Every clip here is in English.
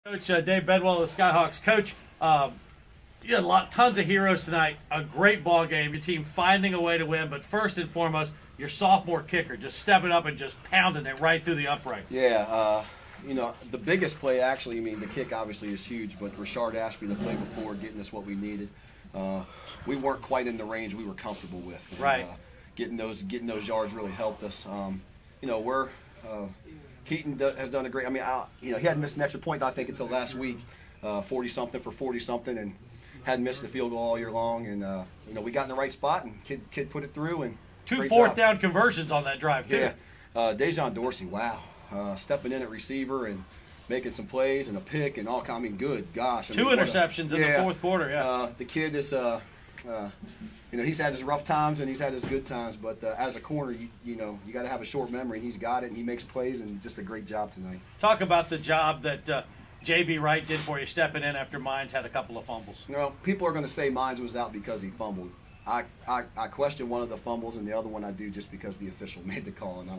Coach Dave Bedwell of the Skyhawks. Coach, you had tons of heroes tonight. A great ball game. Your team finding a way to win, but first and foremost, your sophomore kicker just stepping up and just pounding it right through the uprights. Yeah, the biggest play actually, the kick obviously is huge, but Rashard Ashby, the play before, getting us what we needed. We weren't quite in the range we were comfortable with. And, right. Getting those yards really helped us. Keaton has done a great. He hadn't missed an extra point I think until last week, 40-something for 40-something, and hadn't missed the field goal all year long. And we got in the right spot, and kid put it through. And two fourth-down conversions on that drive too. Yeah, Dejon Dorsey, wow, stepping in at receiver and making some plays and a pick and all. Good gosh. Two interceptions in the fourth quarter. Yeah. The kid is. He's had his rough times and he's had his good times, but as a corner, you got to have a short memory, and he's got it, and he makes plays, and just a great job tonight. Talk about the job that J.B. Wright did for you, stepping in after Mines had a couple of fumbles. People are going to say Mines was out because he fumbled. I question one of the fumbles, and the other one I do just because the official made the call, and I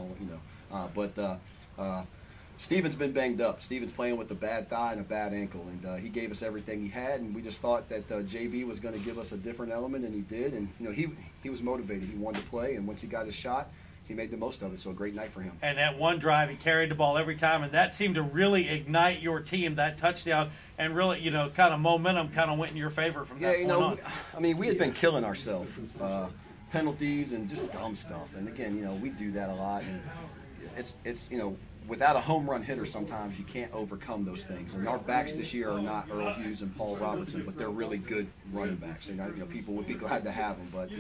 don't, Steven's been banged up. Steven's playing with a bad thigh and a bad ankle, and he gave us everything he had, and we just thought that JB was going to give us a different element, and he did. And he was motivated. He wanted to play, and once he got his shot, he made the most of it. So a great night for him. And that one drive, he carried the ball every time, and that seemed to really ignite your team. That touchdown, and really, kind of momentum kind of went in your favor from that point on. We had been killing ourselves, penalties and just dumb stuff. And again, we do that a lot, and it's without a home run hitter, sometimes you can't overcome those things. And our backs this year are not Earl Hughes and Paul Robertson, but they're really good running backs. And people would be glad to have them, but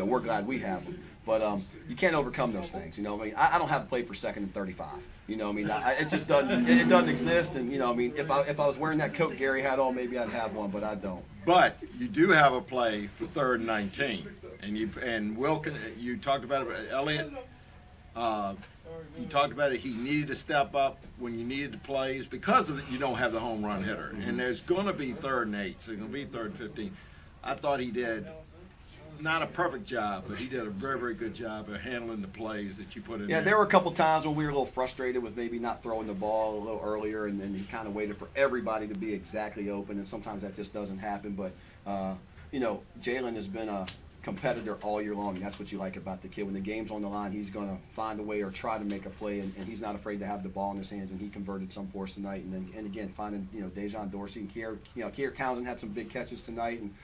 we're glad we have them. But you can't overcome those things. I don't have to play for second and 35. It just doesn't. It doesn't exist. And if I was wearing that coat Gary had on, maybe I'd have one, but I don't. But you do have a play for 3rd and 19, and Wilkin. You talked about it, Elliott. You talked about it. He needed to step up when you needed the plays because of it. You don't have the home run hitter, and there's going to be 3rd and 8, so it's going to be 3rd and 15. I thought he did not a perfect job, but he did a very, very good job of handling the plays that you put in. Yeah, there were a couple times when we were a little frustrated with maybe not throwing the ball a little earlier, and then he kind of waited for everybody to be exactly open, and sometimes that just doesn't happen. But Jalen has been a competitor all year long, and that's what you like about the kid. When the game's on the line, he's going to find a way or try to make a play, and he's not afraid to have the ball in his hands, and he converted some for us tonight. And again, finding Dejon Dorsey and Kier Townsend had some big catches tonight, and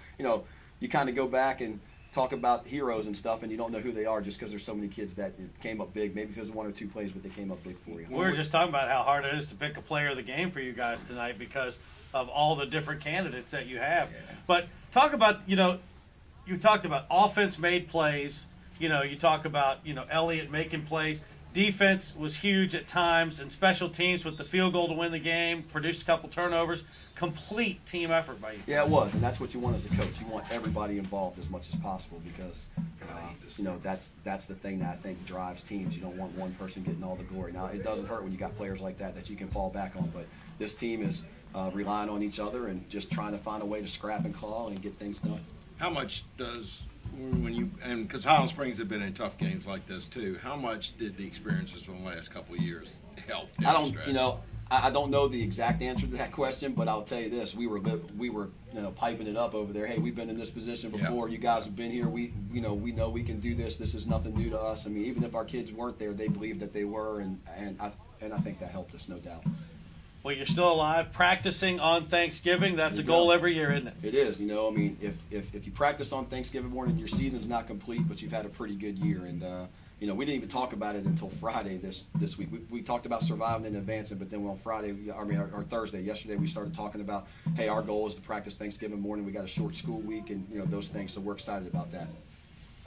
you kind of go back and talk about heroes and stuff, and you don't know who they are just because there's so many kids that came up big. Maybe if it was 1 or 2 plays, but they came up big for you. We were just talking about how hard it is to pick a player of the game for you guys tonight because of all the different candidates that you have. Yeah. But talk about, you talked about offense made plays. You talk about, Elliott making plays. Defense was huge at times, and special teams with the field goal to win the game, produced a couple turnovers. Complete team effort by you. Yeah, it was, and that's what you want as a coach. You want everybody involved as much as possible because, that's the thing that I think drives teams. You don't want one person getting all the glory. Now, it doesn't hurt when you got players like that you can fall back on, but this team is relying on each other and just trying to find a way to scrap and claw and get things done. How much does, because Highland Springs have been in tough games like this too, how much did the experiences from the last couple of years help? I don't know the exact answer to that question, but I'll tell you this: we were piping it up over there. Hey, we've been in this position before. Yeah. You guys have been here. We know we can do this. This is nothing new to us. Even if our kids weren't there, they believed that they were, and I think that helped us, no doubt. Well, you're still alive, practicing on Thanksgiving. That's a goal every year, isn't it? It is. If you practice on Thanksgiving morning, your season's not complete, but you've had a pretty good year. And we didn't even talk about it until Friday this week. We talked about surviving and advancing, but then on Friday, or Thursday, yesterday, we started talking about, hey, our goal is to practice Thanksgiving morning. We got a short school week, and those things. So we're excited about that.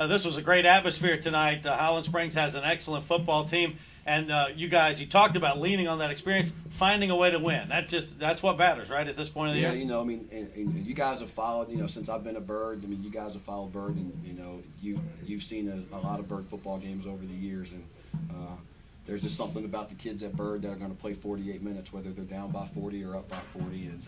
This was a great atmosphere tonight. Highland Springs has an excellent football team. And you talked about leaning on that experience, finding a way to win. That's what matters, right, at this point of the year? Yeah, and you guys have followed, since I've been a Bird. You guys have followed Bird, and, you've seen a lot of Bird football games over the years. And there's just something about the kids at Bird that are going to play 48 minutes, whether they're down by 40 or up by 40. And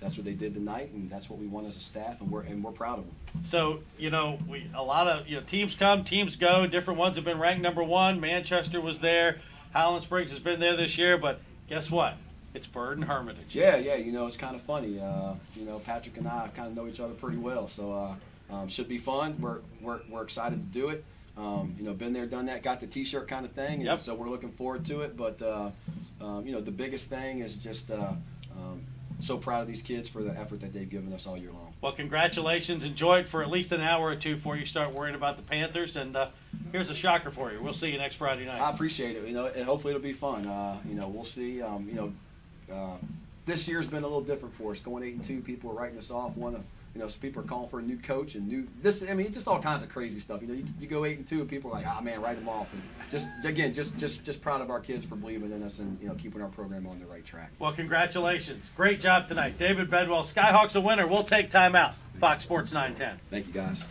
that's what they did tonight, and that's what we want as a staff, and we're proud of them. So, a lot of teams come, teams go. Different ones have been ranked #1. Manchester was there. Highland Springs has been there this year, but guess what? It's Bird and Hermitage. Yeah, you know, it's kind of funny. You know, Patrick and I kind of know each other pretty well, so should be fun. We're excited to do it. You know, been there, done that, got the T-shirt kind of thing, and so we're looking forward to it. But you know, the biggest thing is just so proud of these kids for the effort that they've given us all year long. Well, congratulations. Enjoy it for at least an hour or two before you start worrying about the Panthers. And here's a shocker for you. We'll see you next Friday night. I appreciate it. You know, and hopefully it'll be fun. You know, we'll see. You know, this year's been a little different for us. Going 8-2, people are writing us off. You know, some people are calling for a new coach and new this. I mean, it's just all kinds of crazy stuff. You know, you go 8-2, and people are like, "Ah, man, write them off." And just proud of our kids for believing in us and, you know, keeping our program on the right track. Well, congratulations. Great job tonight. David Bedwell, Skyhawks a winner. We'll take time out. Fox Sports 910. Thank you, guys.